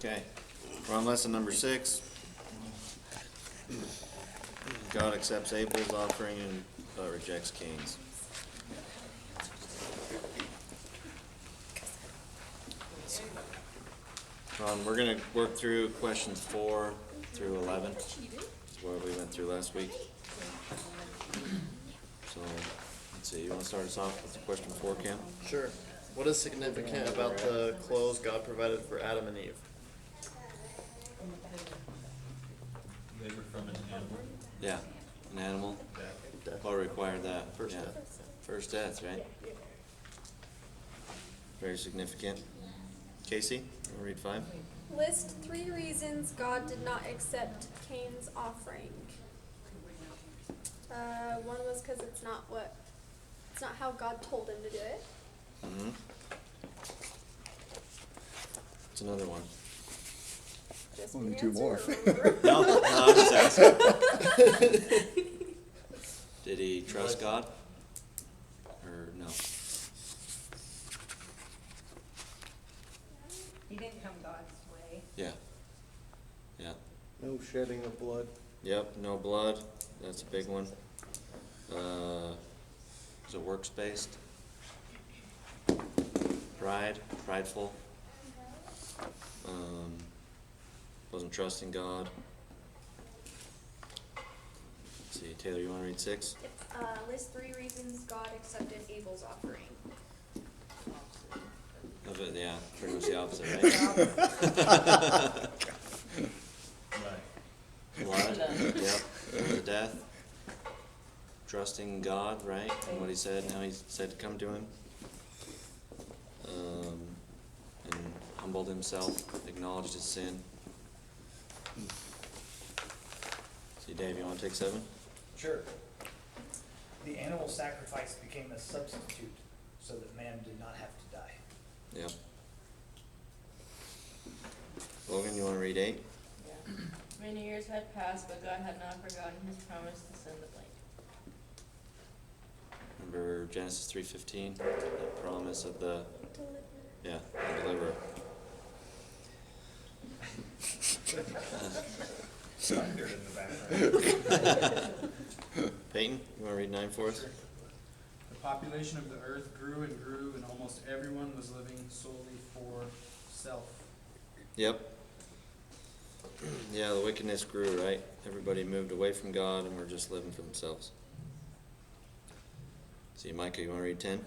Okay, we're on lesson number 6. God accepts Abel's offering and rejects Cain's. We're going to work through questions 4 through 11. That's what we went through last week. So, let's see, you want to start us off with question 4, Cam? Sure. What is significant about the clothes God provided for Adam and Eve? They were from an animal. Yeah, an animal. Death. What required that? First Yeah. death. First death, right? Very significant. Casey, you want to read 5? List 3 reasons God did not accept Cain's offering. One was because it's not how God told him to do it. Mm-hmm. What's another one? Just Only the 2 more. answer. No, I'm just asking. Did he trust God? Or no? He didn't come God's way. Yeah. Yeah. No shedding of blood. Yep, no blood. That's a big one. Is it works-based? Prideful. Wasn't trusting God. Let's see, Taylor, you want to read 6? List 3 reasons God accepted Abel's offering. Of it, yeah, pretty much the opposite, right? Right. Blood, yep, the death. Trusting God, right, and what he said, now he said to come to him. And humbled himself, acknowledged his sin. See, Dave, you want to take 7? Sure. The animal sacrifice became a substitute so that man did not have to die. Yep. Logan, you want to read 8? Yeah. Many years had passed, but God had not forgotten his promise to send the plague. Remember Genesis 3:15, that promise of the deliverer. Thunder in the background. Peyton, you want to read 9 for us? The population of the earth grew and grew, and almost everyone was living solely for self. Yep. Yeah, the wickedness grew, right? Everybody moved away from God and were just living for themselves. See, Micah, you want to read 10?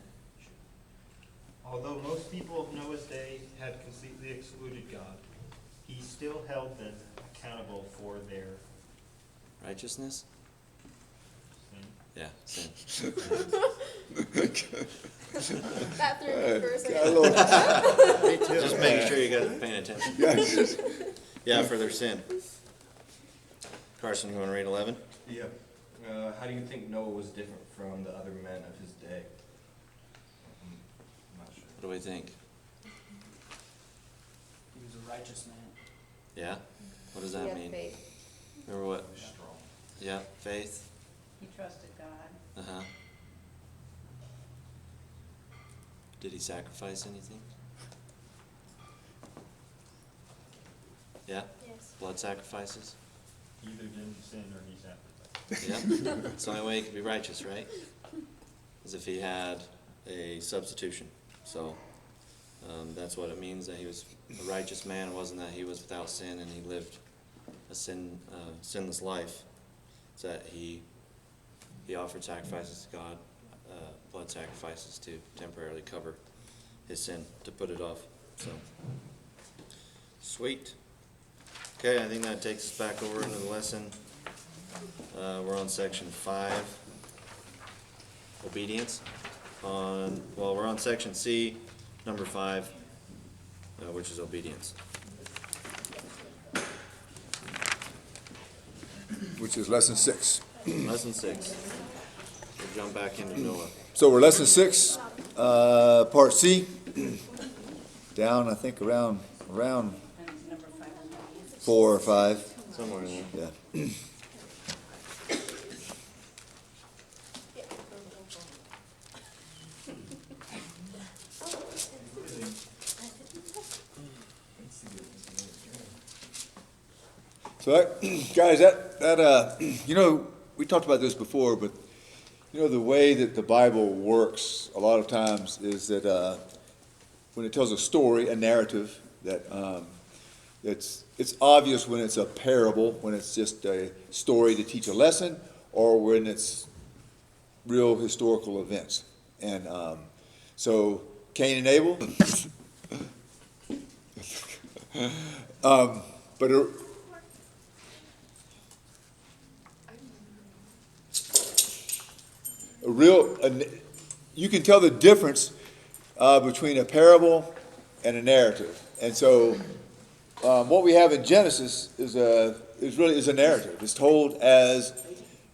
Although most people of Noah's day had completely excluded God, he still held them accountable for their Righteousness? sin. Yeah, sin. That threw me for a second. Me too. Just making sure you guys are paying attention. Yeah, for their sin. Carson, you want to read 11? Yeah. How do you think Noah was different from the other men of his day? I'm not sure. What do we think? He was a righteous man. Yeah? What does that mean? Faith. Remember what? Strong. Yeah, faith. He trusted God. Uh-huh. Did he sacrifice anything? Yeah? Yes. Blood sacrifices? Either didn't sin or he sacrificed. Yeah. It's the only way he could be righteous, right? As if he had a substitution. So that's what it means that he was a righteous man. It wasn't that he was without sin and he lived a sinless life. It's that he offered sacrifices to God, blood sacrifices to temporarily cover his sin, to put it off. So, sweet. Okay, I think that takes us back over into the lesson. We're on section 5, obedience. We're on section C, number 5, which is obedience. Which is lesson 6. Lesson 6. We'll jump back into Noah. So we're lesson 6, part C. Down, I think, around And number 5. 4 or 5. Somewhere in there. Yeah. So that, guys, you know, we talked about this before, but you know, the way that the Bible works a lot of times is that when it tells a story, a narrative, that it's obvious when it's a parable, when it's just a story to teach a lesson, or when it's real historical events. And so Cain and Abel, but you can tell the difference between a parable and a narrative. And so what we have in Genesis is really a narrative. It's told as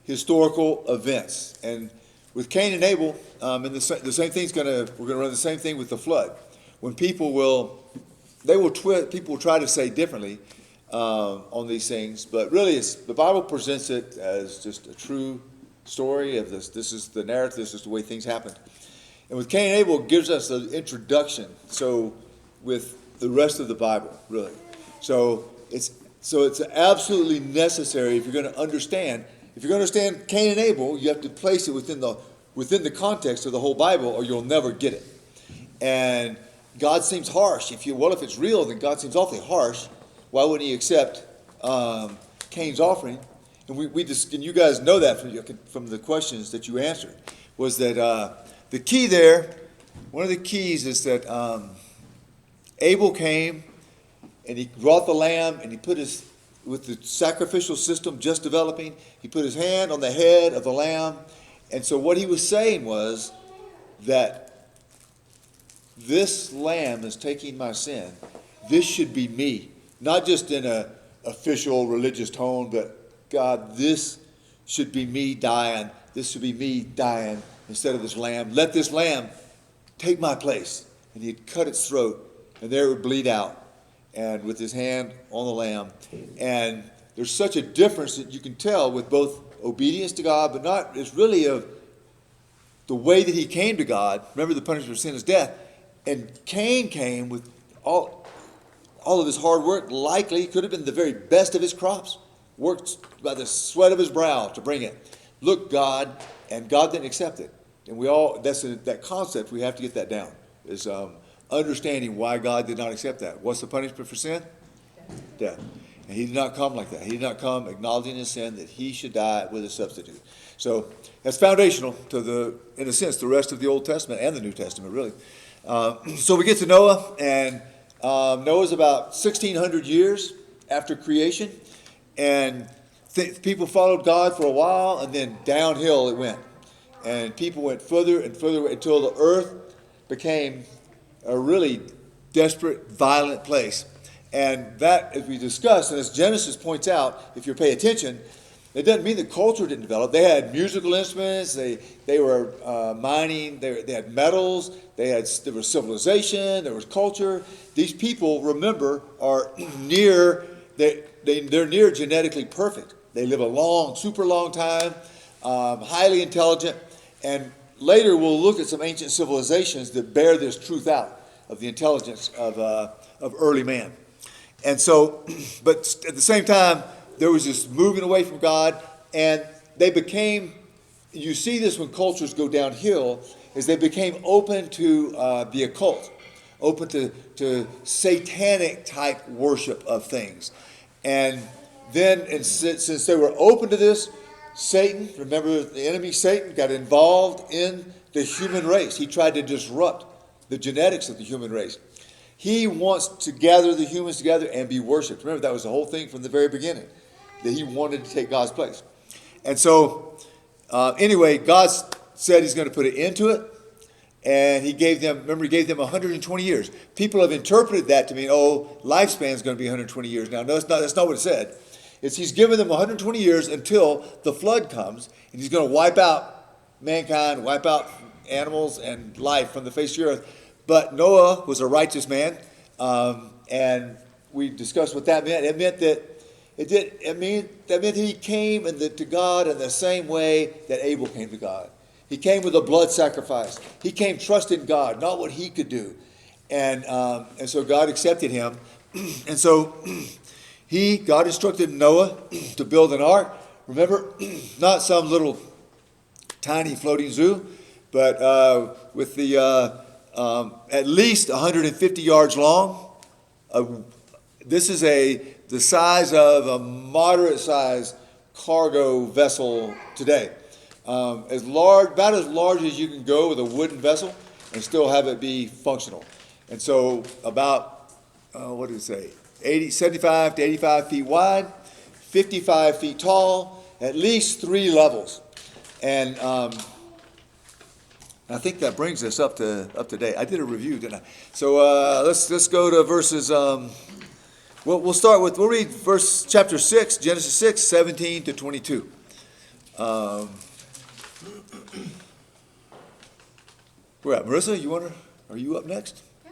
historical events. And with Cain and Abel, and the same thing's we're gonna run the same thing with the flood. When people will try to say differently on these things, but really the Bible presents it as just a true story of this. This is the narrative. This is the way things happened. And with Cain and Abel, it gives us an introduction. So with the rest of the Bible, really. So it's absolutely necessary if you're going to understand. If you're going to understand Cain and Abel, you have to place it within the context of the whole Bible, or you'll never get it. And God seems harsh. If it's real, then God seems awfully harsh. Why wouldn't He accept Cain's offering? And and you guys know that from the questions that you answered, was that the key there, one of the keys is that Abel came and he brought the lamb, and he put with the sacrificial system just developing, he put his hand on the head of the lamb. And so what he was saying was that this lamb is taking my sin. This should be me, not just in an official religious tone, but God, this should be me dying. This should be me dying instead of this lamb. Let this lamb take my place. And he'd cut its throat, and there it would bleed out, and with his hand on the lamb. And there's such a difference that you can tell with both obedience to God, but not, it's really of the way that he came to God. Remember, the punishment of sin is death. And Cain came with all of his hard work. Likely could have been the very best of his crops. Worked by the sweat of his brow to bring it. Look, God, and God didn't accept it. And that concept, we have to get that down, is understanding why God did not accept that. What's the punishment for sin? Death. And he did not come like that. He did not come acknowledging his sin, that he should die with a substitute. So that's foundational to in a sense, the rest of the Old Testament and the New Testament, really. So we get to Noah, and Noah's about 1,600 years after creation. And people followed God for a while, and then downhill it went. And people went further and further until the earth became a really desperate, violent place. And that, as we discussed, and as Genesis points out, if you pay attention, it doesn't mean that culture didn't develop. They had musical instruments. They were mining. They had metals. There was civilization. There was culture. These people, remember, are near. They're near genetically perfect. They live a super long time, highly intelligent. And later we'll look at some ancient civilizations that bear this truth out of the intelligence of early man. And so, but at the same time, there was this moving away from God, and they became, you see this when cultures go downhill, is they became open to the occult, open to satanic type worship of things. And then, since they were open to this, Satan, remember the enemy Satan, got involved in the human race. He tried to disrupt the genetics of the human race. He wants to gather the humans together and be worshipped. Remember, that was the whole thing from the very beginning, that he wanted to take God's place. And so, anyway, God said he's going to put an end to it. And he gave them 120 years. People have interpreted that to mean, lifespan is going to be 120 years. Now, no, that's not what it said. He's given them 120 years until the flood comes, and he's going to wipe out mankind, wipe out animals and life from the face of the earth. But Noah was a righteous man, and we discussed what that meant. It meant that he came to God in the same way that Abel came to God. He came with a blood sacrifice. He came trusting God, not what he could do. And so God accepted him. And so God instructed Noah to build an ark. Remember, not some little tiny floating zoo, but with the at least 150 yards long. This is the size of a moderate size cargo vessel today. About as large as you can go with a wooden vessel and still have it be functional. And so about, what did it say? 75 to 85 feet wide, 55 feet tall, at least 3 levels. And I think that brings us up to date. I did a review, didn't I? So let's go to verses. We'll read chapter 6, Genesis 6, 17 to 22. Where at? Marissa, are you up next? Yeah.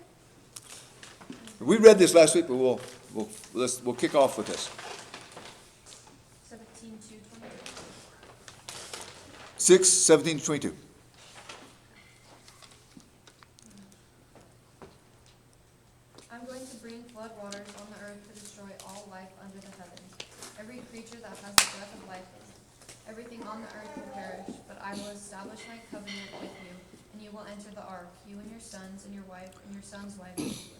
We read this last week, but we'll kick off with this. 17 to 22. 6, 17 to 22. I'm going to bring flood waters on the earth to destroy all life under the heavens. Every creature that has the breath of life, everything on the earth will perish, but I will establish my covenant with you, and you will enter the ark, you and your sons and your wife and your son's wife with you.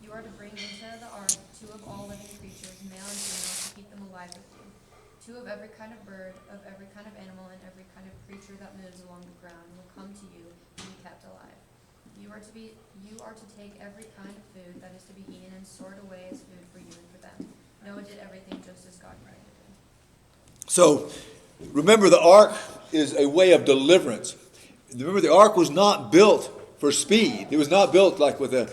You are to bring into the ark 2 of all living creatures, male and female, to keep them alive with you. 2 of every kind of bird, of every kind of animal, and every kind of creature that moves along the ground will come to you and be kept alive. You are to take every kind of food that is to be eaten and store it away as food for you and for them. Noah did everything just as God commanded him. So, remember, the ark is a way of deliverance. Remember, the ark was not built for speed. It was not built like with a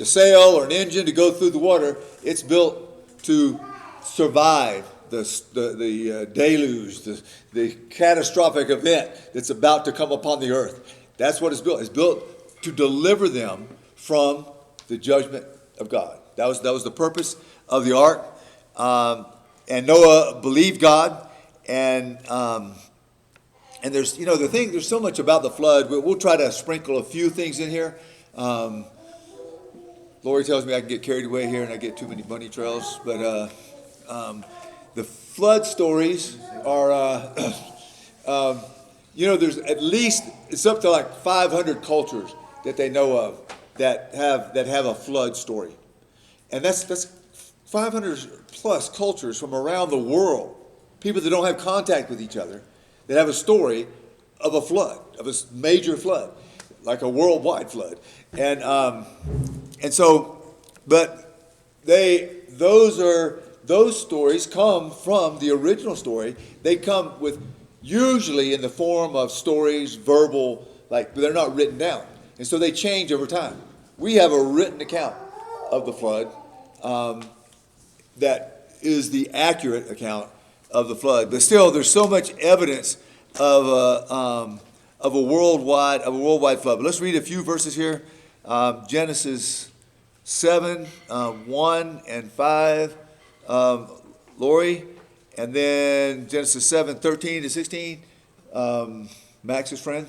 sail or an engine to go through the water. It's built to survive the deluge, the catastrophic event that's about to come upon the earth. That's what it's built. It's built to deliver them from the judgment of God. That was the purpose of the ark. And Noah believed God, and there's there's so much about the flood. We'll try to sprinkle a few things in here. Lori tells me I can get carried away here and I get too many bunny trails, but the flood stories are there's at least, it's up to like 500 cultures that they know of that have a flood story. And that's 500 plus cultures from around the world, people that don't have contact with each other, that have a story of a flood, of a major flood, like a worldwide flood. And so, but those stories come from the original story. They come with usually in the form of stories, verbal, like they're not written down. And so they change over time. We have a written account of the flood that is the accurate account of the flood. But still, there's so much evidence of a worldwide flood. But let's read a few verses here. Genesis 7, 1 and 5, Lori, and then Genesis 7, 13 to 16, Max's friend,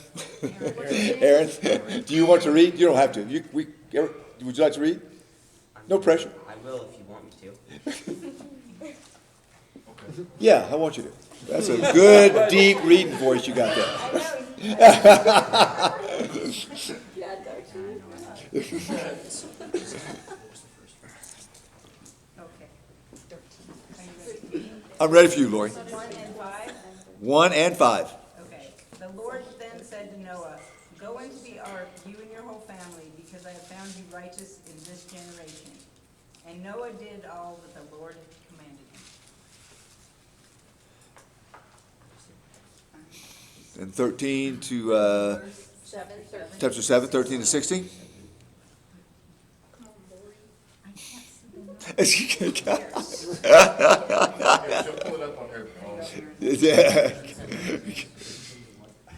Aaron. Do you want to read? You don't have to. Would you like to read? No pressure. I will if you want me to. Yeah, I want you to. That's a good, deep reading voice you got there. Okay. 13. Are you ready? I'm ready for you, Lori. 1 and 5? 1 and 5. Okay. The Lord then said to Noah, "Go into the ark, you and your whole family, because I have found you righteous in this generation." And Noah did all that the Lord commanded him. And 13 to chapter 7, 13 to 16. I can't see the Pull it up on her phone. Yeah.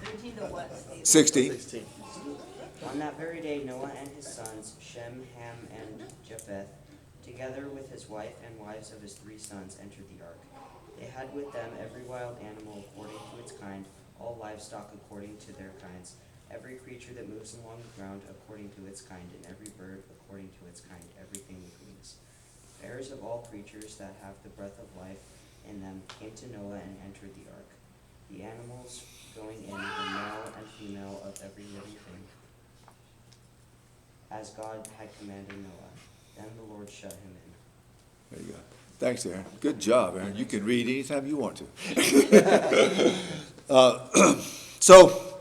13 to what, Steve? 16. On that very day, Noah and his sons, Shem, Ham, and Japheth, together with his wife and wives of his 3 sons, entered the ark. They had with them every wild animal according to its kind, all livestock according to their kinds, every creature that moves along the ground according to its kind, and every bird according to its kind, everything with wings. heirs of all creatures that have the breath of life in them came to Noah and entered the ark. The animals going in were male and female of every living thing, as God had commanded Noah. Then the Lord shut him in. There you go. Thanks, Aaron. Good job, Aaron. You can read anytime you want to. So,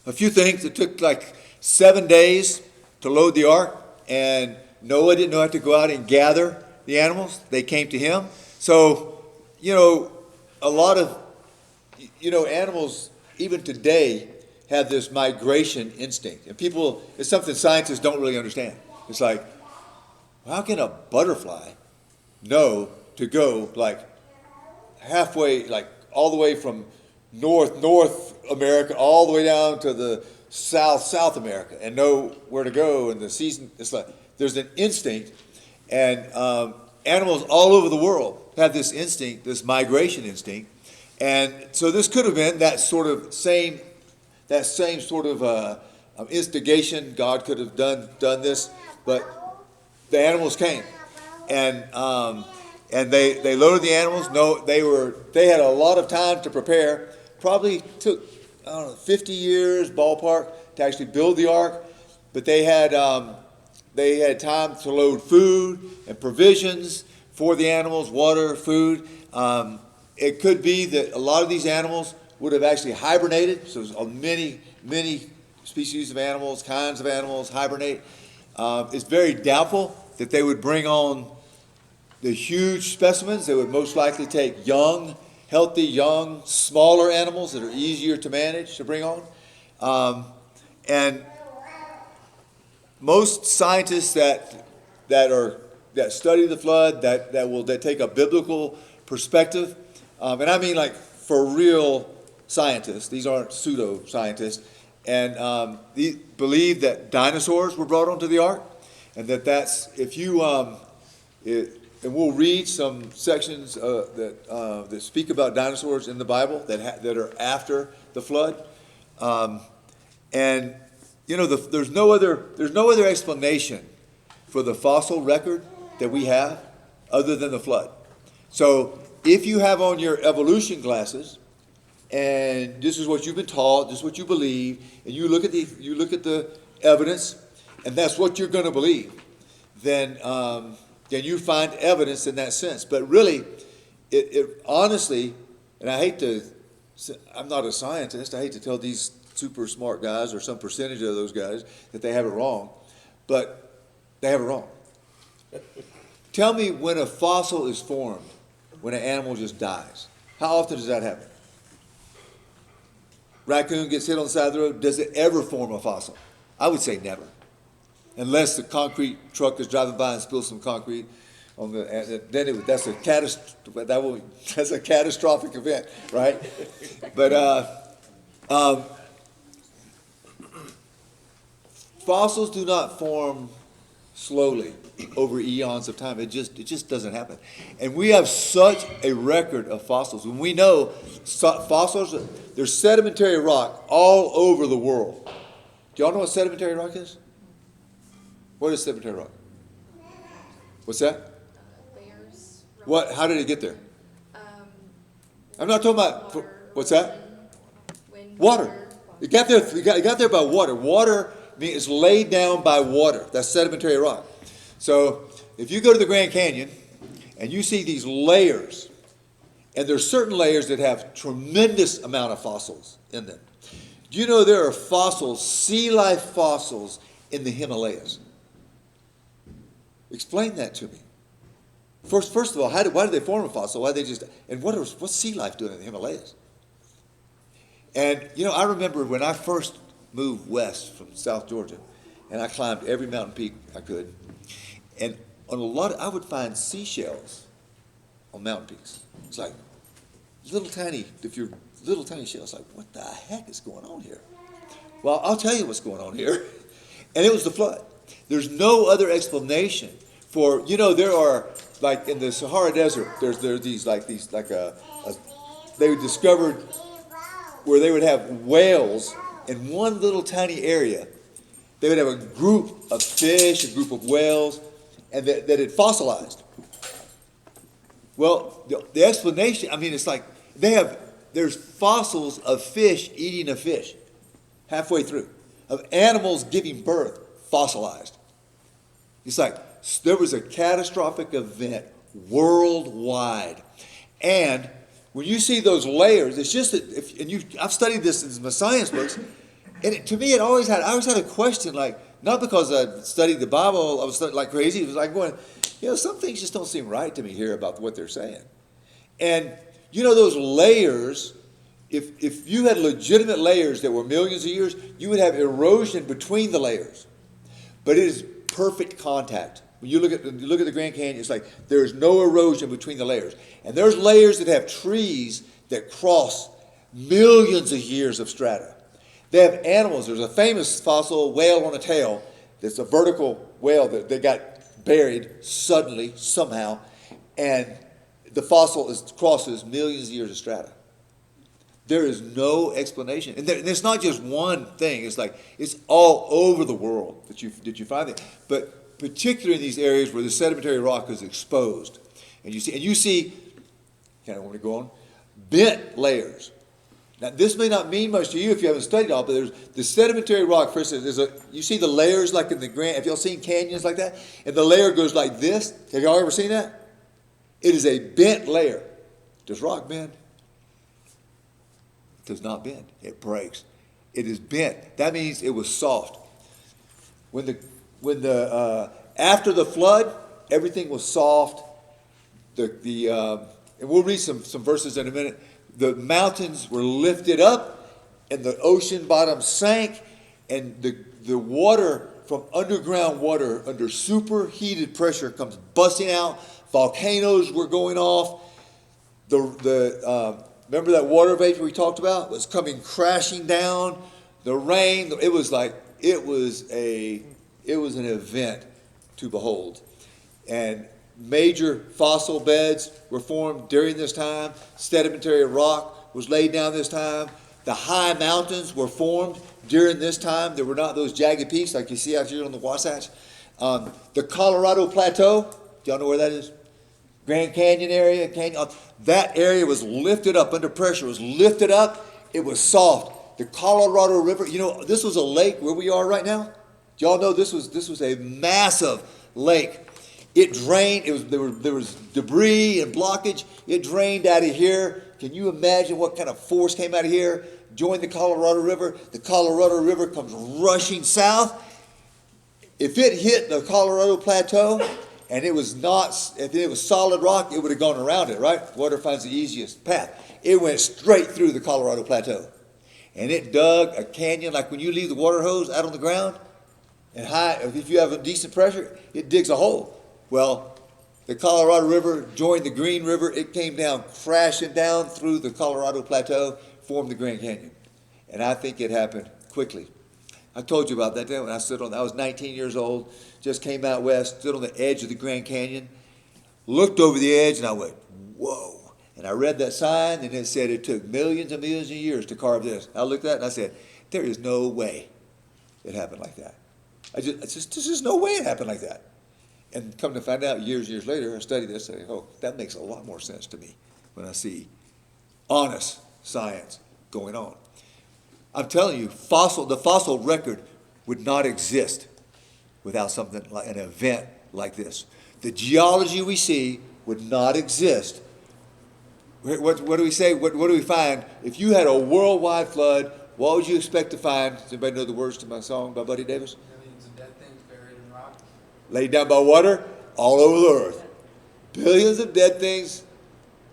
a few things. It took like 7 days to load the ark, and Noah didn't have to go out and gather the animals. They came to him. So, a lot of, animals, even today, have this migration instinct. And people, it's something scientists don't really understand. It's like, how can a butterfly know to go like halfway, like all the way from North America all the way down to the South America and know where to go in the season? It's like there's an instinct, and animals all over the world have this instinct, this migration instinct. And so this could have been that same sort of instigation. God could have done this, but the animals came, and they loaded the animals. No, they had a lot of time to prepare. Probably took 50 years ballpark to actually build the ark, but they had time to load food and provisions for the animals, water, food. It could be that a lot of these animals would have actually hibernated. So many species of animals, kinds of animals hibernate. It's very doubtful that they would bring on the huge specimens. They would most likely take healthy, young, smaller animals that are easier to manage to bring on. And most scientists that study the flood, that take a biblical perspective, and I mean like for real scientists, these aren't pseudo-scientists, and they believe that dinosaurs were brought onto the ark, and that's, if you, and we'll read some sections that speak about dinosaurs in the Bible that are after the flood, and there's no other explanation for the fossil record that we have other than the flood. So if you have on your evolution glasses, and this is what you've been taught, this is what you believe, and you look at the evidence, and that's what you're going to believe, then you find evidence in that sense. But really, it honestly, and I'm not a scientist, I hate to tell these super smart guys or some percentage of those guys that they have it wrong, but they have it wrong. Tell me when a fossil is formed, when an animal just dies. How often does that happen? Raccoon gets hit on the side of the road. Does it ever form a fossil? I would say never. Unless the concrete truck is driving by and spills some concrete on that's a catastrophic event, right? But fossils do not form slowly over eons of time. It just doesn't happen. And we have such a record of fossils. When we know fossils, there's sedimentary rock all over the world. Do y'all know what sedimentary rock is? What is sedimentary rock? What's that? Layers. What? How did it get there? I'm not talking about what's that? Water. It got there. It got there by water. Water is laid down by water. That's sedimentary rock. So if you go to the Grand Canyon and you see these layers, and there's certain layers that have tremendous amount of fossils in them. Do you know there are fossils, sea life fossils, in the Himalayas? Explain that to me. First of all, why did they form a fossil? What's sea life doing in the Himalayas? And I remember when I first moved west from South Georgia, and I climbed every mountain peak I could, and I would find seashells on mountain peaks. It's like little tiny shells. Like, what the heck is going on here? Well, I'll tell you what's going on here, and it was the flood. There's no other explanation for. There are, like in the Sahara Desert, there's these they discovered where they would have whales in one little tiny area. They would have a group of fish, a group of whales, and that it fossilized. Well, the explanation, I mean, it's like there's fossils of fish eating a fish halfway through, of animals giving birth, fossilized. It's like there was a catastrophic event worldwide. And when you see those layers, it's just that I've studied this in my science books, and to me I always had a question, like, not because I studied the Bible, I was studying like crazy, it was like going, some things just don't seem right to me here about what they're saying. And those layers, if you had legitimate layers that were millions of years, you would have erosion between the layers. But it is perfect contact. When you look at the Grand Canyon, it's like there's no erosion between the layers. And there's layers that have trees that cross millions of years of strata. They have animals. There's a famous fossil whale on a tail that's a vertical whale that they got buried suddenly, somehow, and the fossil crosses millions of years of strata. There is no explanation. And it's not just one thing. It's like it's all over the world that you find it. But particularly in these areas where the sedimentary rock is exposed. And you see, kind of want to go on, bent layers. Now, this may not mean much to you if you haven't studied all, but there's the sedimentary rock, for instance, you see the layers like in the Grand, have y'all seen canyons like that? And the layer goes like this. Have y'all ever seen that? It is a bent layer. Does rock bend? It does not bend. It breaks. It is bent. That means it was soft. After the flood, everything was soft. And we'll read some verses in a minute. The mountains were lifted up, and the ocean bottom sank, and the water from underground water under superheated pressure comes busting out. Volcanoes were going off. Remember that water vapor we talked about was coming crashing down. The rain. It was an event to behold, and major fossil beds were formed during this time. Sedimentary rock was laid down this time. The high mountains were formed during this time. There were not those jagged peaks like you see out here on the Wasatch. The Colorado Plateau, do y'all know where that is? Grand Canyon area. That area was lifted up under pressure. It was lifted up. It was soft. The Colorado River, this was a lake where we are right now. Do y'all know this was a massive lake? It drained. There was debris and blockage. It drained out of here. Can you imagine what kind of force came out of here? Joined the Colorado River. The Colorado River comes rushing south. If it hit the Colorado Plateau and if it was solid rock, it would have gone around it, right? Water finds the easiest path. It went straight through the Colorado Plateau. And it dug a canyon like when you leave the water hose out on the ground and if you have a decent pressure, it digs a hole. Well, the Colorado River joined the Green River. It came down, crashing down through the Colorado Plateau, formed the Grand Canyon. And I think it happened quickly. I told you about that day when I was 19 years old, just came out west, stood on the edge of the Grand Canyon, looked over the edge, and I went, whoa. And I read that sign, and it said it took millions and millions of years to carve this. I looked at it, and I said, there is no way it happened like that. There's just no way it happened like that. And come to find out years later, I studied this, and I say, oh, that makes a lot more sense to me when I see honest science going on. I'm telling you, the fossil record would not exist without something like an event like this. The geology we see would not exist. What do we say? What do we find? If you had a worldwide flood, what would you expect to find? Does anybody know the words to my song by Buddy Davis? Millions of dead things buried in rock. Laid down by water all over the earth. Billions of dead things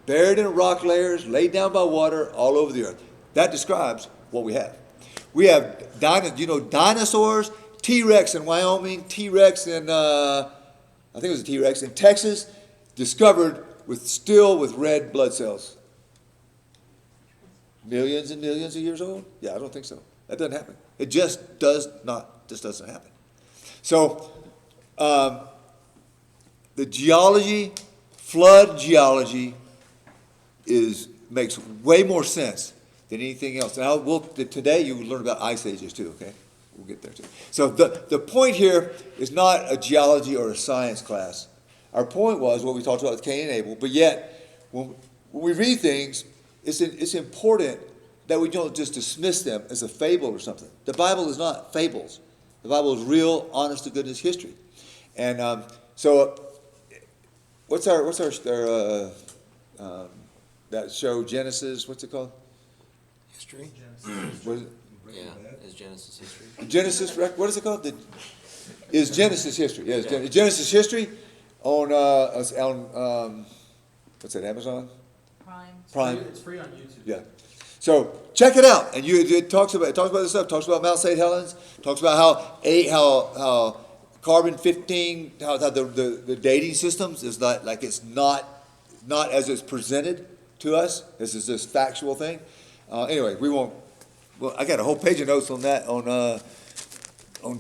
buried in rock layers, laid down by water all over the earth. That describes what we have. We have dinosaurs, T-Rex in Wyoming, T-Rex in, I think it was a T-Rex in Texas, discovered with red blood cells. Millions and millions of years old? Yeah, I don't think so. That doesn't happen. It just doesn't happen. So, the geology, flood geology, makes way more sense than anything else. Now, today you will learn about ice ages too, okay? we'll get there too. So the point here is not a geology or a science class. Our point was what we talked about with Cain and Abel, but yet when we read things, it's important that we don't just dismiss them as a fable or something. The Bible is not fables. The Bible is real, honest to goodness history. And so what's our that show Genesis? What's it called? History? What is it? Yeah, is Genesis history? Genesis, what is it called? Is Genesis history? Yes, Genesis history on what's that? Amazon? Prime. It's free on YouTube. Yeah. So check it out, and it talks about this stuff. Talks about Mount St. Helens. Talks about how carbon 15, how the dating systems is not like it's not as it's presented to us. This is this factual thing. Anyway, we won't. Well, I got a whole page of notes on that on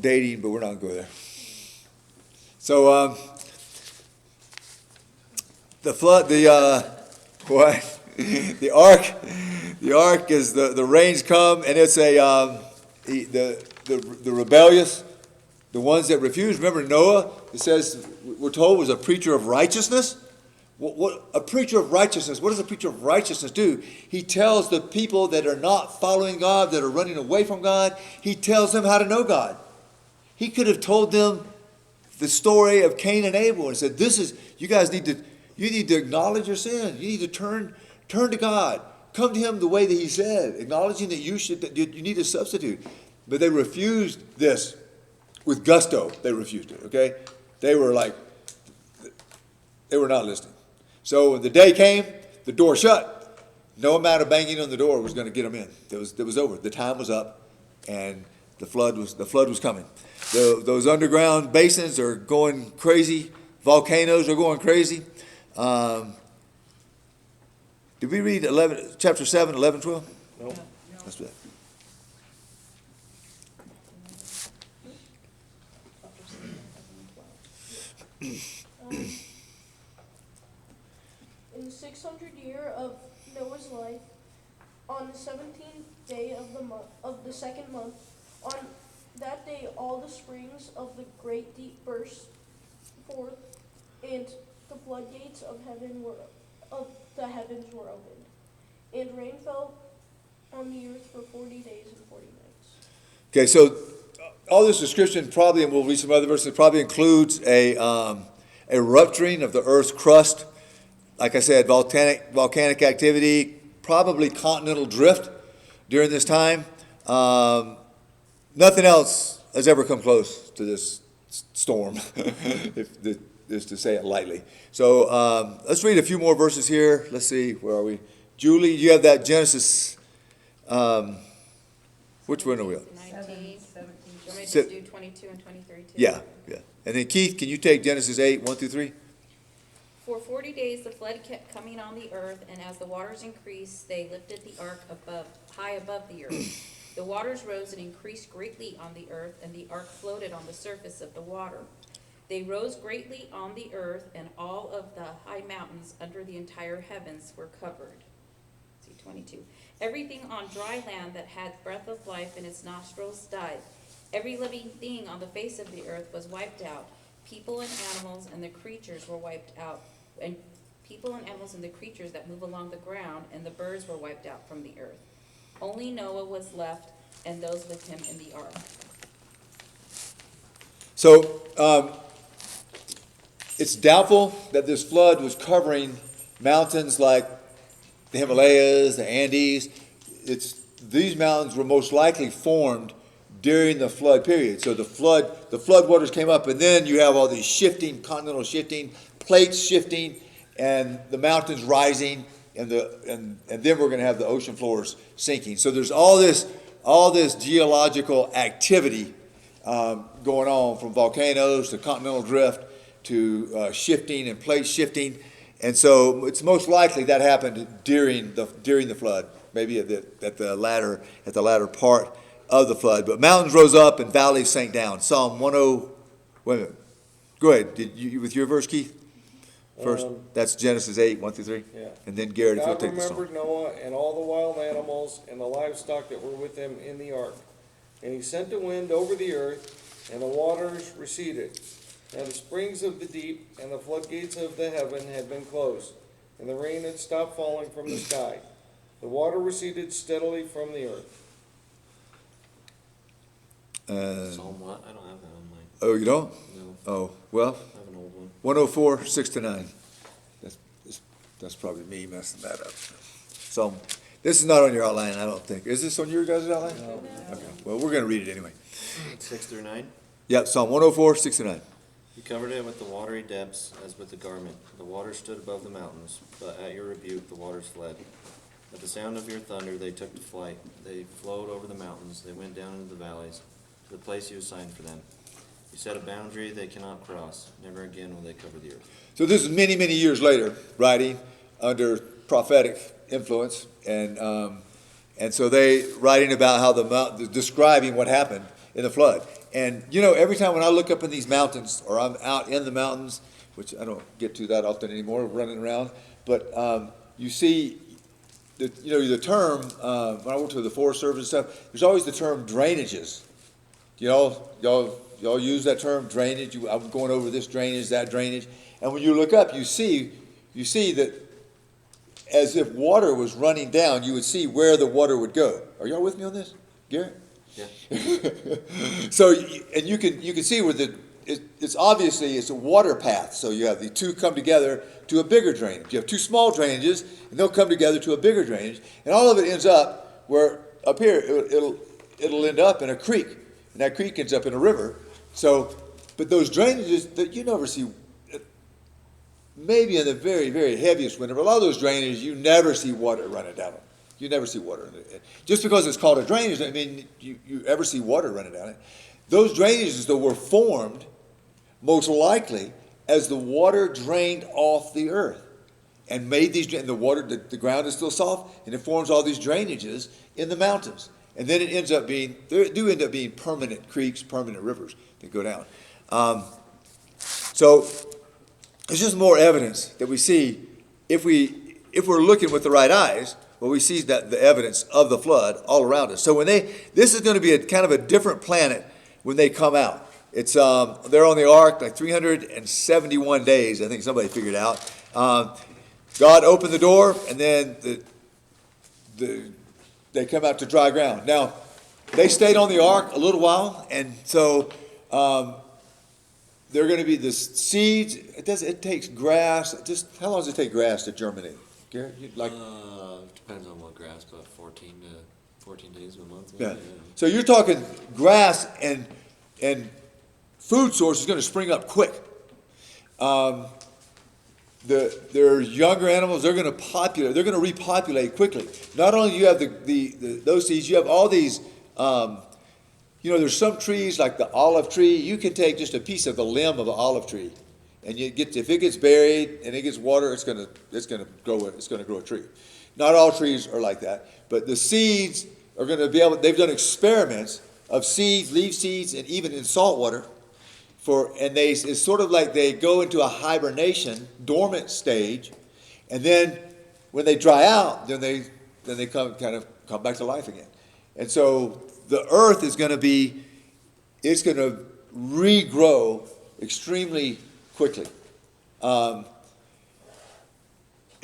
dating, but we're not going to go there. So the flood, what? The ark is the rains come, and it's the rebellious, the ones that refuse. Remember Noah? It says we're told was a preacher of righteousness. What a preacher of righteousness? What does a preacher of righteousness do? He tells the people that are not following God, that are running away from God, he tells them how to know God. He could have told them the story of Cain and Abel and said, "This is you guys need to acknowledge your sin. You need to turn to God. Come to Him the way that He said, acknowledging that you need a substitute." But they refused this with gusto. They refused it. Okay, they were not listening. So when the day came, the door shut. No amount of banging on the door was going to get them in. It was over. The time was up, and the flood was coming. Those underground basins are going crazy. Volcanoes are going crazy. Did we read chapter 7, 11, 12? Nope. Let's do that. In the 600th year of Noah's life, on the 17th day of the second month, on that day all the springs of the great deep burst forth, and the floodgates of the heavens were opened, and rain fell on the earth for 40 days and 40 nights. Okay, so all this description probably, and we'll read some other verses, probably includes a rupturing of the earth's crust. Like I said, volcanic activity, probably continental drift during this time. Nothing else has ever come close to this storm, if to say it lightly. So let's read a few more verses here. Let's see, where are we? Julie, you have that Genesis. Which one are we on? 19, 17. You want me to just do 22 and 23 too? Yeah. And then Keith, can you take Genesis 8, 1 through 3? For 40 days the flood kept coming on the earth, and as the waters increased, they lifted the ark high above the earth. The waters rose and increased greatly on the earth, and the ark floated on the surface of the water. They rose greatly on the earth, and all of the high mountains under the entire heavens were covered. See 22. Everything on dry land that had breath of life in its nostrils died. Every living thing on the face of the earth was wiped out. People and animals and the creatures were wiped out. And people and animals and the creatures that move along the ground, and the birds were wiped out from the earth. Only Noah was left, and those with him in the ark. So it's doubtful that this flood was covering mountains like the Himalayas, the Andes. These mountains were most likely formed during the flood period. So the flood waters came up, and then you have all these continental shifting, plates shifting, and the mountains rising, and then we're going to have the ocean floors sinking. So there's all this geological activity going on, from volcanoes to continental drift to shifting and plate shifting, and so it's most likely that happened during the flood, maybe at the latter part of the flood. But mountains rose up and valleys sank down. Psalm 10. Wait a minute. Go ahead. Did you with your verse, Keith? First, that's Genesis 8, 1 through 3. Yeah. And then Garrett, if you'll God take the psalm. remembered Noah and all the wild animals and the livestock that were with him in the ark. And he sent a wind over the earth, and the waters receded. And the springs of the deep and the floodgates of the heaven had been closed, and the rain had stopped falling from the sky. The water receded steadily from the earth. Psalm what? I don't have that on mine. Oh, you don't? No. Oh, well, I have an old one. 104, 6-9. That's probably me messing that up. So, this is not on your outline, I don't think. Is this on your guys' outline? No. Okay, well, we're gonna read it anyway. 6 through 9. Yep, Psalm 104, 6-9. You covered it with the watery depths as with a garment. The waters stood above the mountains, but at your rebuke the waters fled. At the sound of your thunder they took to flight. They flowed over the mountains. They went down into the valleys, to the place you assigned for them. You set a boundary they cannot cross. Never again will they cover the earth. So this is many, many years later, writing under prophetic influence, and so they writing about how the mountain, describing what happened in the flood. And you know, every time when I look up in these mountains, or I'm out in the mountains, which I don't get to that often anymore, running around, but you see, the term, when I went to the Forest Service and stuff, there's always the term drainages. You know, y'all use that term, drainage. I'm going over this drainage, that drainage. And when you look up, you see that as if water was running down, you would see where the water would go. Are y'all with me on this, Garrett? Yeah. So, and you can see where it's obviously it's a water path. So you have the two come together to a bigger drainage. You have two small drainages, and they'll come together to a bigger drainage, and all of it ends up where up here it'll end up in a creek, and that creek ends up in a river. So, but those drainages that you never see, maybe in the very, very heaviest winter, but a lot of those drainages you never see water running down them. You never see water in it. Just because it's called a drainage doesn't mean you ever see water running down it. Those drainages, though, were formed most likely as the water drained off the earth and made these, and the ground is still soft, and it forms all these drainages in the mountains. And then it ends up being, there do end up being permanent creeks, permanent rivers that go down. So it's just more evidence that we see if we're looking with the right eyes. Well, we see that the evidence of the flood all around us. So this is going to be a kind of a different planet when they come out. It's they're on the ark like 371 days. I think somebody figured out. God opened the door, and then they come out to dry ground. Now, they stayed on the ark a little while, and so they're going to be the seeds. It takes grass. Just how long does it take grass to germinate? Garrett, Depends on what grass, but 14 days of a month. Yeah. So you're talking grass and food source is going to spring up quick. Their younger animals, they're going to repopulate quickly. Not only do you have those seeds, you have all these, there's some trees like the olive tree, you can take just a piece of the limb of an olive tree, and if it gets buried and it gets water, it's going to grow a tree. Not all trees are like that, but the seeds are going to be able, they've done experiments of seeds, leaf seeds, and even in salt water, it's sort of like they go into a hibernation, dormant stage, and then when they dry out, then they come back to life again. And so the earth is going to regrow extremely quickly.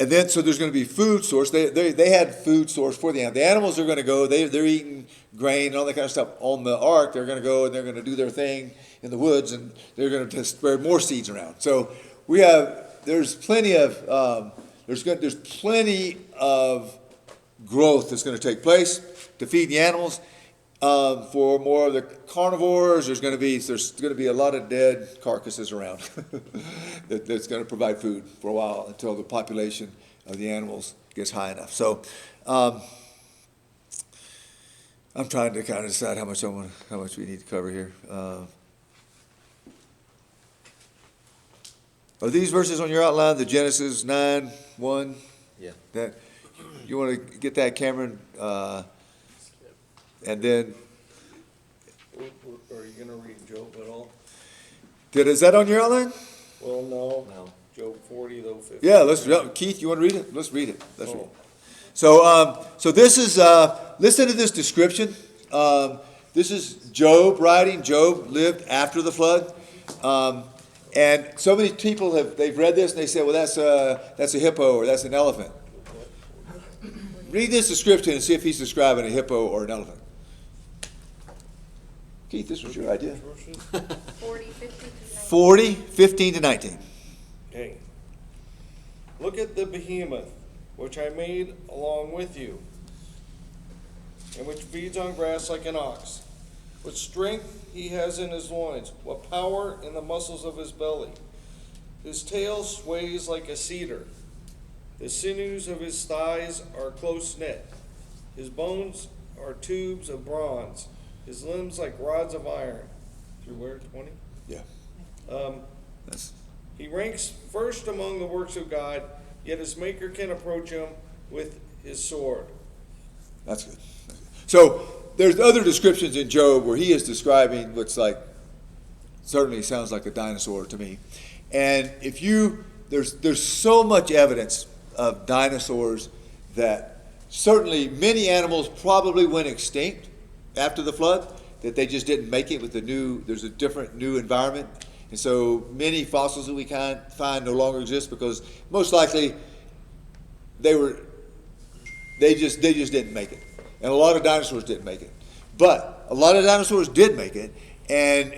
And then, so there's going to be food source. They had food source for the animals. The animals are going to go, they're eating grain and all that kind of stuff. On the ark, they're going to go and they're going to do their thing in the woods, and they're going to spread more seeds around. So there's plenty of growth that's going to take place to feed the animals. For more of the carnivores, there's going to be a lot of dead carcasses around that's going to provide food for a while until the population of the animals gets high enough. So I'm trying to kind of decide how much we need to cover here. Are these verses on your outline? The Genesis 9:1. Yeah. That you want to get that, Cameron? And then, Are you going to read Job at all? is that on your outline? Well, no. Job 40, though 50. Yeah, Keith, you want to read it? Let's read it. Read it. So this is, listen to this description. this is Job writing. Job lived after the flood. And so many people they've read this and they say, well, that's a hippo or that's an elephant. Read this description and see if he's describing a hippo or an elephant. Keith, this was your idea. 40, 15 to 19. 40, 15 to 19. Okay. Look at the behemoth, which I made along with you, and which feeds on grass like an ox. What strength he has in his loins, what power in the muscles of his belly. His tail sways like a cedar. The sinews of his thighs are close knit. His bones are tubes of bronze. His limbs like rods of iron. Through where, 20? Yeah. He ranks first among the works of God, yet his maker can approach him with his sword. That's good. So there's other descriptions in Job where he is describing what's like, certainly sounds like a dinosaur to me. And there's so much evidence of dinosaurs that certainly many animals probably went extinct after the flood, that they just didn't make it with there's a different new environment. And so many fossils that we can't find no longer exist because most likely they just didn't make it. And a lot of dinosaurs didn't make it. But a lot of dinosaurs did make it. And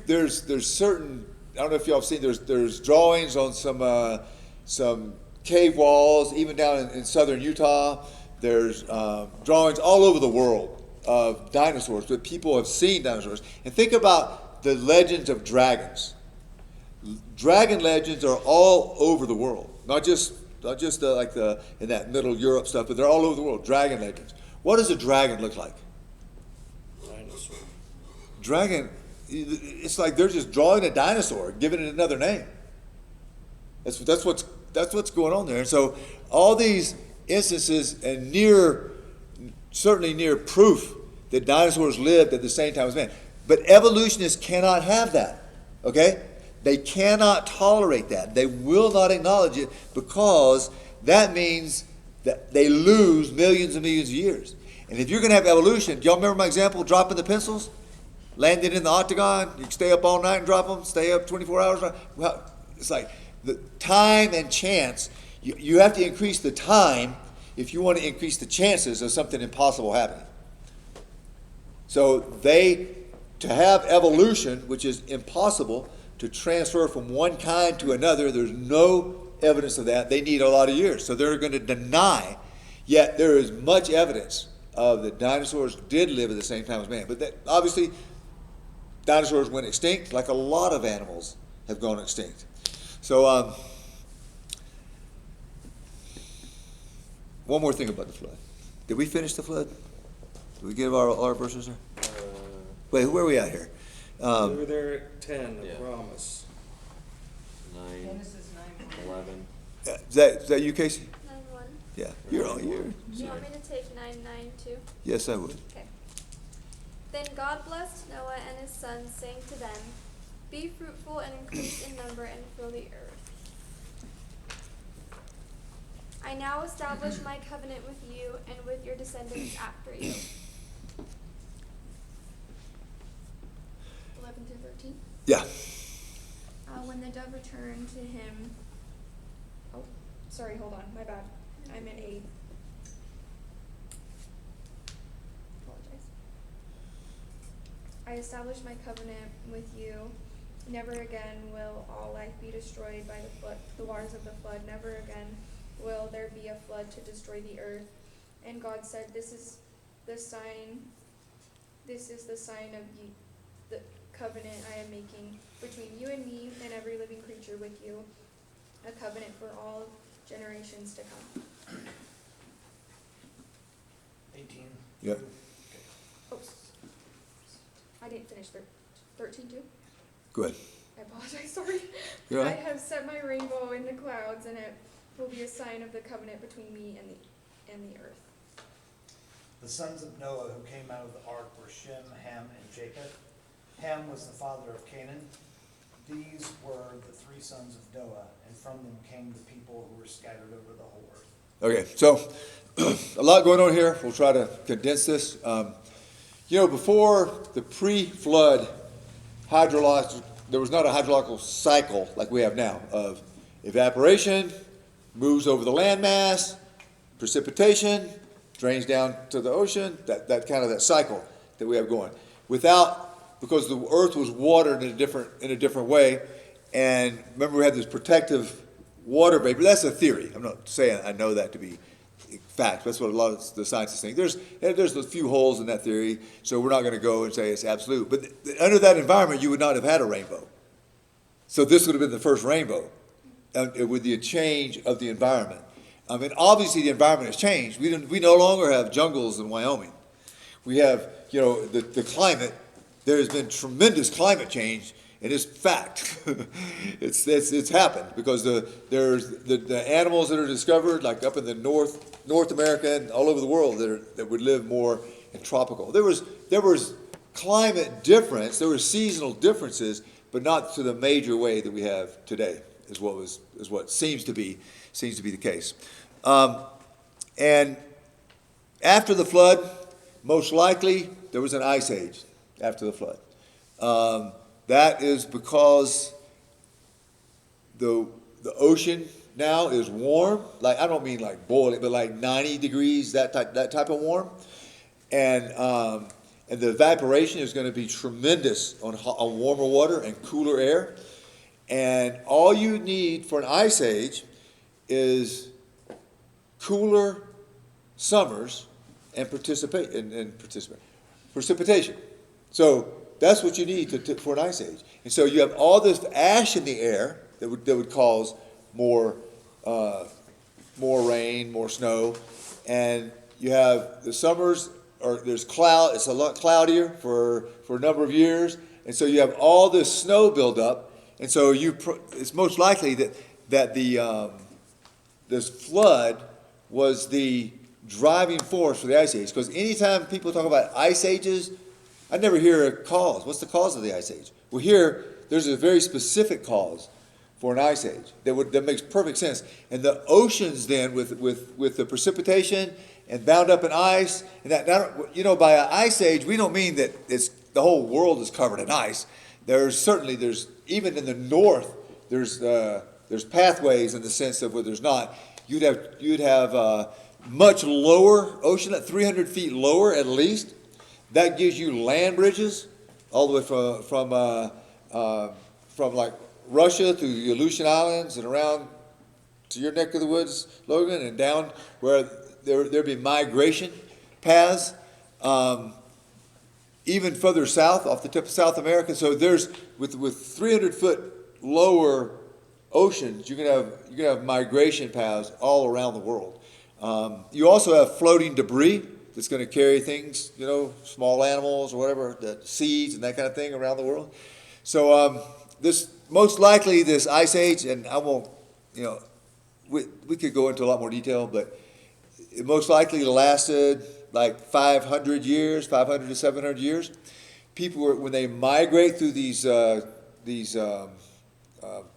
there's certain, I don't know if y'all have seen, there's drawings on some cave walls, even down in southern Utah. There's drawings all over the world of dinosaurs, but people have seen dinosaurs. And think about the legends of dragons. Dragon legends are all over the world, not just in that Middle Europe stuff, but they're all over the world. Dragon legends. What does a dragon look like? Dinosaur. Dragon, it's like they're just drawing a dinosaur, giving it another name. That's what's going on there. And so all these instances and certainly near proof that dinosaurs lived at the same time as man. But evolutionists cannot have that, okay? They cannot tolerate that. They will not acknowledge it because that means that they lose millions and millions of years. And if you're going to have evolution, do y'all remember my example, dropping the pencils? Landing in the octagon, you stay up all night and drop them, stay up 24 hours. Well, it's like the time and chance. You have to increase the time if you want to increase the chances of something impossible happening. So to have evolution, which is impossible, to transfer from one kind to another, there's no evidence of that. They need a lot of years. So they're going to deny, yet there is much evidence of that dinosaurs did live at the same time as man. But obviously, dinosaurs went extinct, like a lot of animals have gone extinct. So one more thing about the flood. Did we finish the flood? Did we give all our verses there? Wait, where are we at here? Over there at 10, the promise. 9, Genesis 9. 11. Is that you, Casey? 9:1. Yeah, you're on. Do you want me to take 9:9 too? Yes, I would. Okay. Then God blessed Noah and his sons, saying to them, "Be fruitful and increase in number and fill the earth. I now establish my covenant with you and with your descendants after you." 11 through 13. Yeah. When the dove returned to him. Oh, sorry, hold on, my bad. I'm in 8. Apologize. I establish my covenant with you. Never again will all life be destroyed by the waters of the flood. Never again will there be a flood to destroy the earth. And God said, This is the sign of you, the covenant I am making between you and me and every living creature with you, a covenant for all generations to come. 18. Yeah. Oh, I didn't finish 13 too? Go ahead. I apologize, sorry. You're all right. I have set my rainbow in the clouds, and it will be a sign of the covenant between me and the earth. The sons of Noah who came out of the ark were Shem, Ham, and Japheth. Ham was the father of Canaan. These were the 3 sons of Noah, and from them came the people who were scattered over the whole earth. Okay, so a lot going on here. We'll try to condense this. You know, before the pre-flood there was not a hydrological cycle like we have now of evaporation, moves over the landmass, precipitation, drains down to the ocean, that kind of that cycle that we have going. Because the earth was watered in a different way, and remember we had this protective water vapor. That's a theory. I'm not saying I know that to be fact. That's what a lot of the scientists think. There's a few holes in that theory, so we're not going to go and say it's absolute. But under that environment, you would not have had a rainbow. So this would have been the first rainbow with the change of the environment. I mean, obviously the environment has changed. We no longer have jungles in Wyoming. We have, the climate. There has been tremendous climate change, and it's fact. it's happened because there's the animals that are discovered, like up in the North America and all over the world, that would live more in tropical. There was climate difference. There were seasonal differences, but not to the major way that we have today. Is what seems to be the case. And after the flood, most likely there was an ice age after the flood. That is because the ocean now is warm. Like, I don't mean like boiling, but like 90 degrees, that type of warm. And the evaporation is going to be tremendous on warmer water and cooler air. And all you need for an ice age is cooler summers and precipitation. So that's what you need for an ice age. And so you have all this ash in the air that would cause more rain, more snow, and you have the summers, or there's cloud. It's a lot cloudier for a number of years, and so you have all this snow build up, and so it's most likely that this flood was the driving force for the ice age. Because anytime people talk about ice ages, I never hear a cause. What's the cause of the ice age? Well, here there's a very specific cause for an ice age that makes perfect sense. And the oceans then, with the precipitation and bound up in ice, and by an ice age we don't mean that the whole world is covered in ice. There's even in the north there's pathways in the sense of where there's not. You'd have much lower ocean, at 300 feet lower at least. That gives you land bridges all the way from like Russia through the Aleutian Islands and around to your neck of the woods, Logan, and down where there'd be migration paths, even further south, off the tip of South America. So there's with 300-foot lower oceans, you can have migration paths all around the world. You also have floating debris that's going to carry things, small animals or whatever, the seeds and that kind of thing around the world. So most likely this ice age, and I won't, we could go into a lot more detail, but it most likely lasted like 500 to 700 years. People when they migrate through these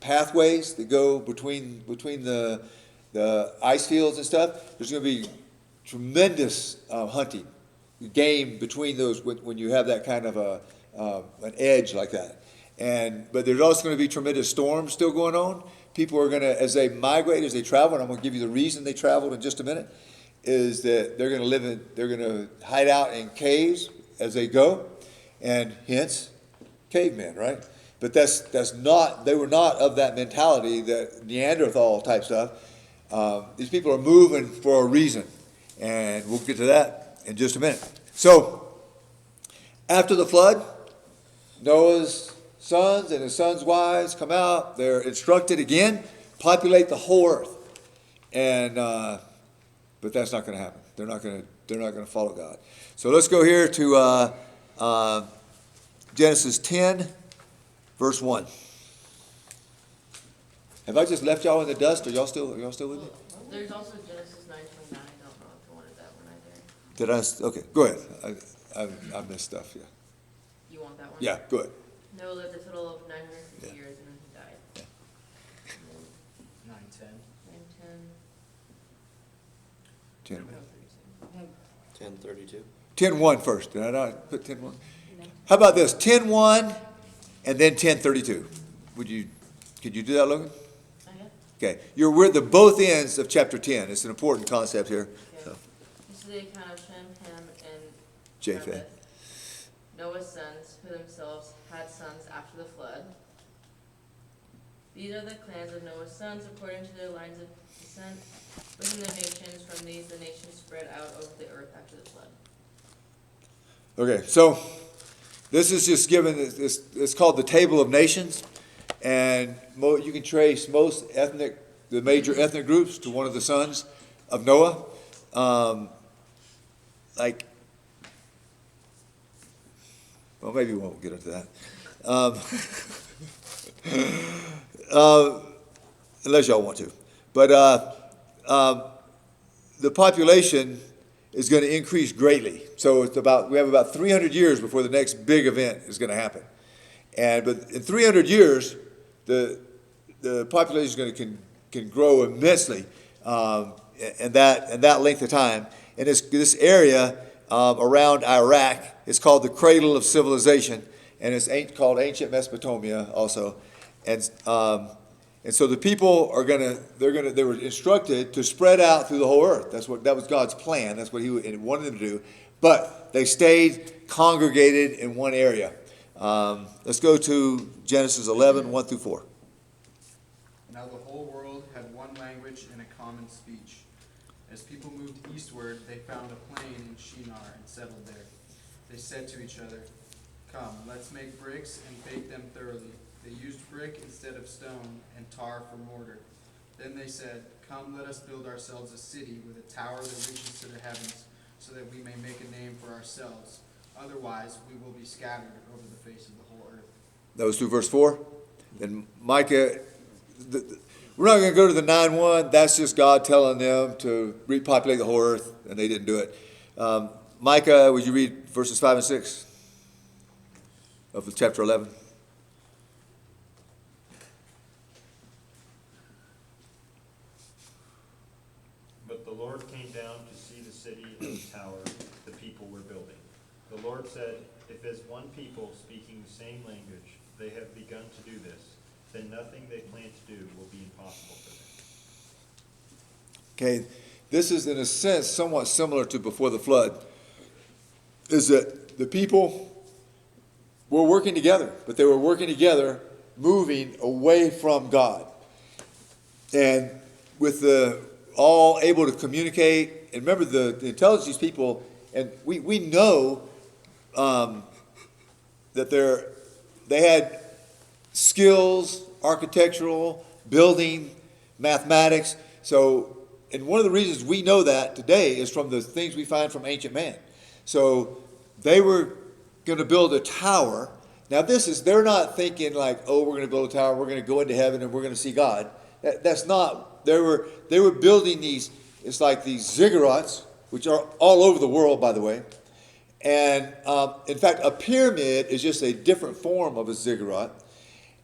pathways that go between the ice fields and stuff, there's going to be tremendous hunting, game between those when you have that kind of an edge like that. But there's also going to be tremendous storms still going on. People are going to, as they migrate, as they travel, and I'm going to give you the reason they traveled in just a minute, is that they're going to hide out in caves as they go, and hence cavemen, right? But they were not of that mentality, that Neanderthal type stuff. These people are moving for a reason, and we'll get to that in just a minute. So, after the flood, Noah's sons and his sons' wives come out. They're instructed again, populate the whole earth, but that's not going to happen. They're not going to follow God. So let's go here to Genesis 10, verse 1. Have I just left y'all in the dust? Are y'all still with me? There's also Genesis 9:29. I don't know if you wanted that one either. Did I? Okay, go ahead. I missed stuff. Yeah. You want that one? Yeah, go ahead. Noah lived a total of 960 years and then he died. Yeah. 9:10. 9:10. 10. 10:32. 10:1 first. Did I not put 10:1? How about this? 10:1 and then 10:32. Could you do that, Logan? Okay. We're at the both ends of chapter 10. It's an important concept here. So. This is the account of Shem, Ham, and Japheth, Noah's sons, who themselves had sons after the flood. These are the clans of Noah's sons according to their lines of descent within the nations. From these the nations spread out over the earth after the flood. Okay, so this is just given, it's called the Table of Nations, and you can trace the major ethnic groups to one of the sons of Noah. Well, maybe we won't get into that. Unless y'all want to. But the population is going to increase greatly. So we have about 300 years before the next big event is going to happen. But in 300 years, the population is going to can grow immensely in that length of time. And this area around Iraq is called the cradle of civilization, and it's called ancient Mesopotamia also. And so the people they were instructed to spread out through the whole earth. That was God's plan. That's what he wanted them to do. But they stayed congregated in one area. Let's go to Genesis 11, 1 through 4. Now the whole world had one language and a common speech. As people moved eastward, they found a plain in Shinar and settled there. They said to each other, "Come, let's make bricks and bake them thoroughly." They used brick instead of stone and tar for mortar. Then they said, "Come, let us build ourselves a city with a tower that reaches to the heavens, so that we may make a name for ourselves. Otherwise, we will be scattered over the face of the whole earth." That was through verse 4. Then Micah, we're not going to go to the 9:1. That's just God telling them to repopulate the whole earth, and they didn't do it. Micah, would you read verses 5 and 6 of chapter 11? But the Lord came down to see the city and the tower the people were building. The Lord said, "If as one people speaking the same language they have begun to do this, then nothing they plan to do will be impossible for them." Okay, this is in a sense somewhat similar to before the flood. Is that the people were working together, but they were working together moving away from God. And with all able to communicate, and remember the intelligence of these people, and we know that they had skills, architectural, building, mathematics. So, and one of the reasons we know that today is from the things we find from ancient man. So they were going to build a tower. Now they're not thinking like, oh, we're going to build a tower, we're going to go into heaven and we're going to see God. That's not, they were building these, it's like these ziggurats, which are all over the world, by the way. And in fact, a pyramid is just a different form of a ziggurat.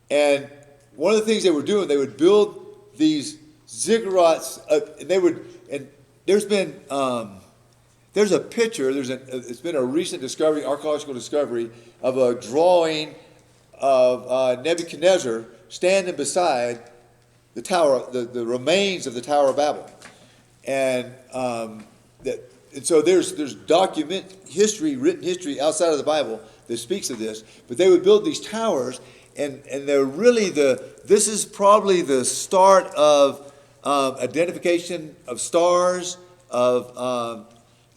And one of the things they were doing, they would build these ziggurats, and there's a picture, it's been a recent discovery, archaeological discovery, of a drawing of Nebuchadnezzar standing beside the tower, the remains of the Tower of Babel. And so there's written history outside of the Bible that speaks of this. But they would build these towers, and they're really this is probably the start of identification of stars, of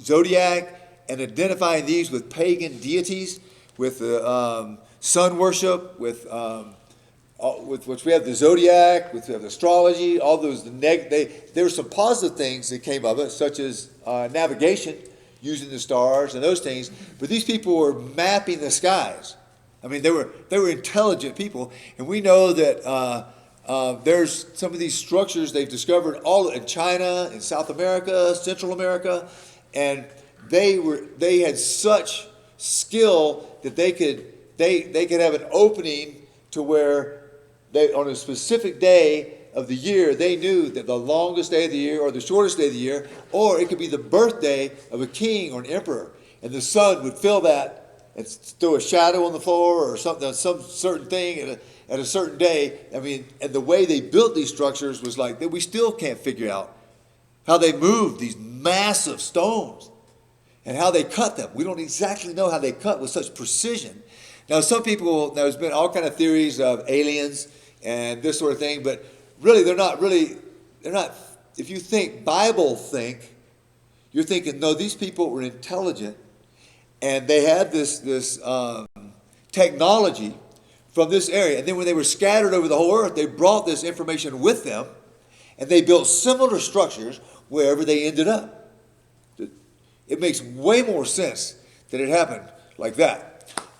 zodiac, and identifying these with pagan deities, with sun worship, with which we have the zodiac, we have astrology, all those. There were some positive things that came of it, such as navigation, using the stars and those things. But these people were mapping the skies. I mean, they were intelligent people, and we know that there's some of these structures they've discovered all in China, in South America, Central America, and they had such skill that they could have an opening to where on a specific day of the year, they knew that the longest day of the year or the shortest day of the year, or it could be the birthday of a king or an emperor. and the sun would fill that and throw a shadow on the floor or something, some certain thing at a certain day. I mean, and the way they built these structures was like that. We still can't figure out how they moved these massive stones and how they cut them. We don't exactly know how they cut with such precision. Now, some people, there's been all kind of theories of aliens and this sort of thing, but really, they're not, if you think Bible think, you're thinking, no, these people were intelligent and they had this technology from this area. And then when they were scattered over the whole earth, they brought this information with them and they built similar structures wherever they ended up. It makes way more sense that it happened like that.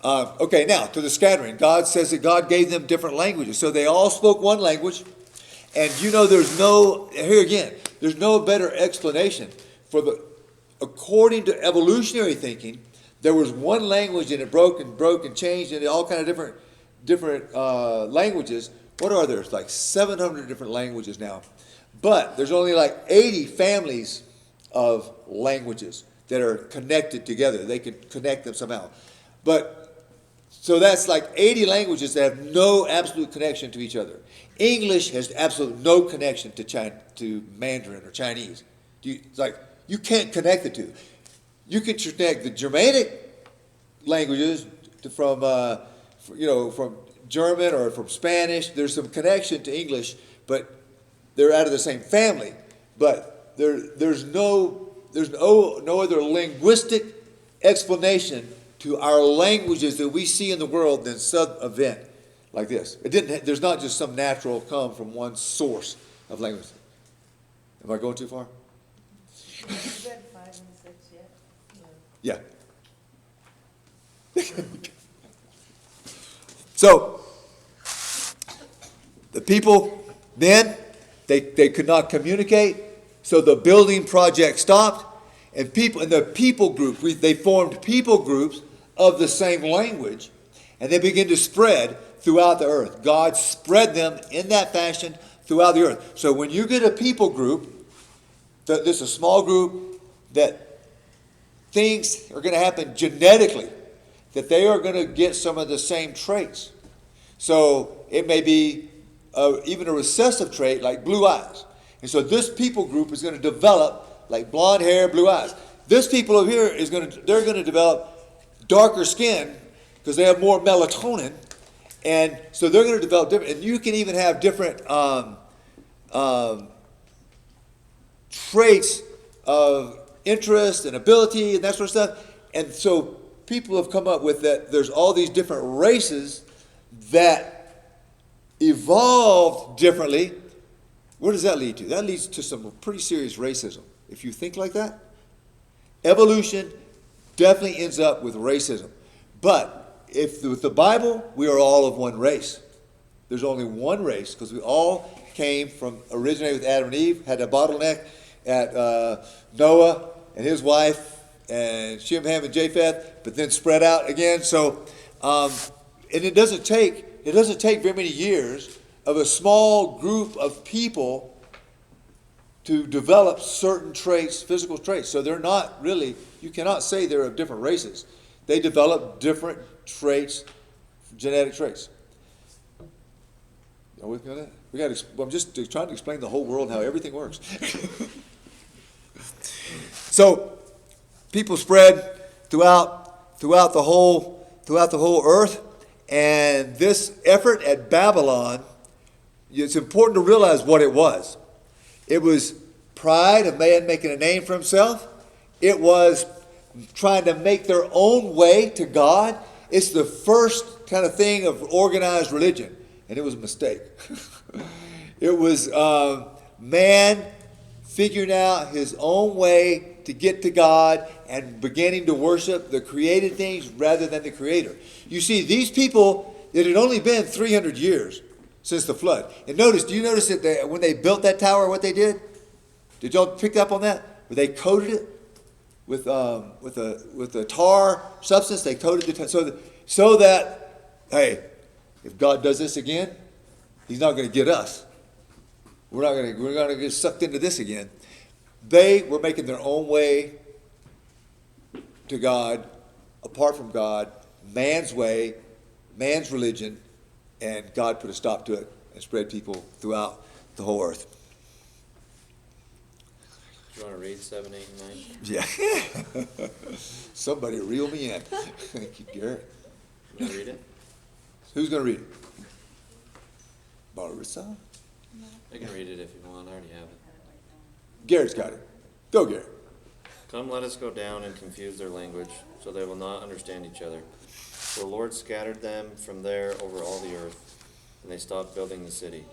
Okay, now to the scattering. God says that God gave them different languages. So they all spoke one language. And there's no better explanation for according to evolutionary thinking, there was one language and it broke and changed into all kind of different languages. What are there? It's like 700 different languages now. But there's only like 80 families of languages that are connected together. They can connect them somehow. So that's like 80 languages that have no absolute connection to each other. English has absolutely no connection to Mandarin or Chinese. You can't connect the two. You can connect the Germanic languages from German or from Spanish. There's some connection to English, but they're out of the same family. But there's no other linguistic explanation to our languages that we see in the world than some event like this. There's not just some natural come from one source of language. Am I going too far? Have you read 5 and 6 yet? Yeah. So, the people then, they could not communicate, so the building project stopped, and the people group, they formed people groups of the same language, and they began to spread throughout the earth. God spread them in that fashion throughout the earth. So when you get a people group, this is a small group that things are going to happen genetically, that they are going to get some of the same traits. So it may be even a recessive trait like blue eyes. And so this people group is going to develop like blonde hair, blue eyes. This people over here they're going to develop darker skin because they have more melatonin. And so they're going to develop different, and you can even have different traits of interest and ability and that sort of stuff. And so people have come up with that there's all these different races that evolved differently. Where does that lead to? That leads to some pretty serious racism. If you think like that, evolution definitely ends up with racism. But with the Bible, we are all of one race. There's only one race because we all originated with Adam and Eve, had a bottleneck at Noah and his wife and Shem, Ham, and Japheth, but then spread out again. So, and it doesn't take very many years of a small group of people to develop certain traits, physical traits. So they're not really, you cannot say they're of different races. They develop different traits, genetic traits. Are we with me on that? I'm just trying to explain the whole world how everything works. So people spread throughout the whole earth, and this effort at Babylon, it's important to realize what it was. It was pride of man making a name for himself. It was trying to make their own way to God. It's the first kind of thing of organized religion, and it was a mistake. It was man figuring out his own way to get to God and beginning to worship the created things rather than the Creator. You see, these people, it had only been 300 years since the flood. And do you notice that when they built that tower, what they did? Did y'all pick up on that? Where they coated it with a tar substance. They coated the so that hey, if God does this again, He's not going to get us. We're not going to get sucked into this again. They were making their own way to God, apart from God, man's way, man's religion, and God put a stop to it and spread people throughout the whole earth. Do you want to read 7, 8, and 9? Yeah. Somebody reel me in. Thank you, Garrett. You want to read it? Who's going to read it? Marissa? I can read it if you want. I already have it. Garrett's got it. Go, Garrett. Come, let us go down and confuse their language, so they will not understand each other. For the Lord scattered them from there over all the earth, and they stopped building the city.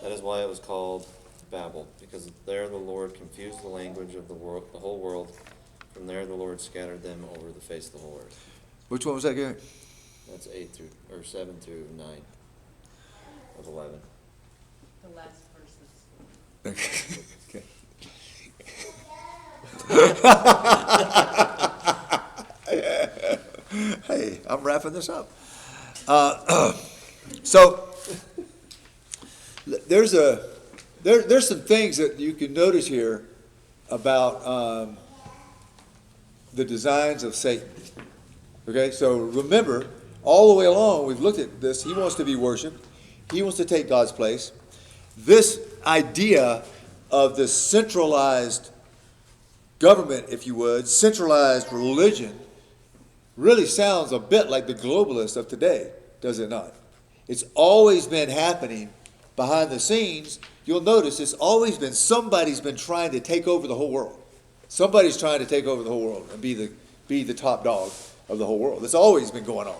That is why it was called Babel, because there the Lord confused the language of the world, the whole world. From there the Lord scattered them over the face of the whole earth. Which one was that, Garrett? That's 7 through 9 of 11. The last verses. Okay. Hey, I'm wrapping this up. So there's some things that you can notice here about the designs of Satan. Okay, so remember, all the way along, we've looked at this. He wants to be worshipped. He wants to take God's place. This idea of this centralized government, if you would, centralized religion, really sounds a bit like the globalists of today, does it not? It's always been happening behind the scenes. You'll notice it's always been somebody's been trying to take over the whole world. Somebody's trying to take over the whole world and be the top dog of the whole world. It's always been going on.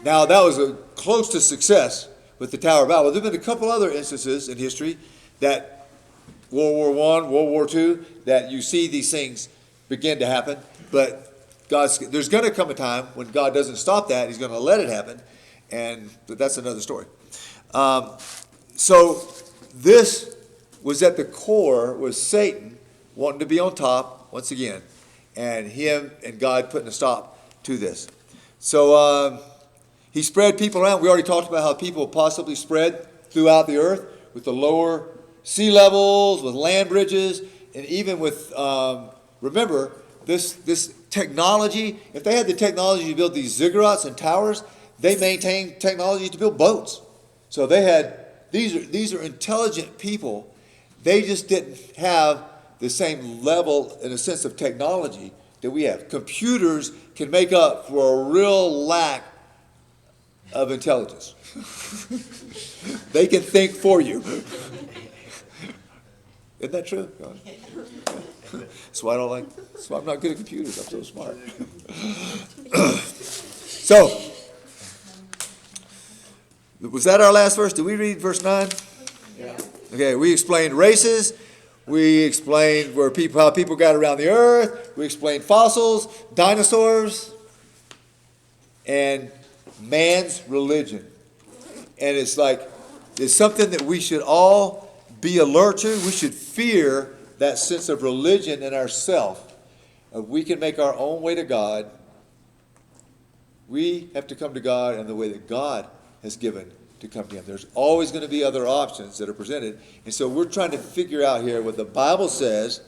Now, that was close to success with the Tower of Babel. There have been a couple other instances in history that World War I, World War II, that you see these things begin to happen. But there's going to come a time when God doesn't stop that. He's going to let it happen. But that's another story. So this was at the core, was Satan wanting to be on top once again, and him and God putting a stop to this. So he spread people around. We already talked about how people possibly spread throughout the earth with the lower sea levels, with land bridges, and even with, remember, this technology. If they had the technology to build these ziggurats and towers, they maintained technology to build boats. So they had, these are intelligent people. They just didn't have the same level, in a sense, of technology that we have. Computers can make up for a real lack of intelligence. They can think for you. Isn't that true? That's why that's why I'm not good at computers. I'm so smart. So, was that our last verse? Did we read verse 9? Yeah. Okay, we explained races. We explained how people got around the earth. We explained fossils, dinosaurs, and man's religion. And it's something that we should all be alert to. We should fear that sense of religion in ourselves. We can make our own way to God. We have to come to God in the way that God has given to come to Him. There's always going to be other options that are presented. And so we're trying to figure out here what the Bible says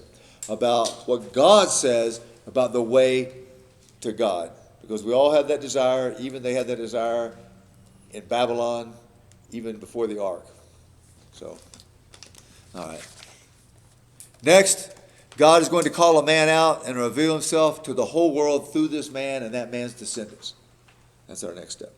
about what God says about the way to God. Because we all have that desire. Even they had that desire in Babylon, even before the ark. So, all right. Next, God is going to call a man out and reveal Himself to the whole world through this man and that man's descendants. That's our next step.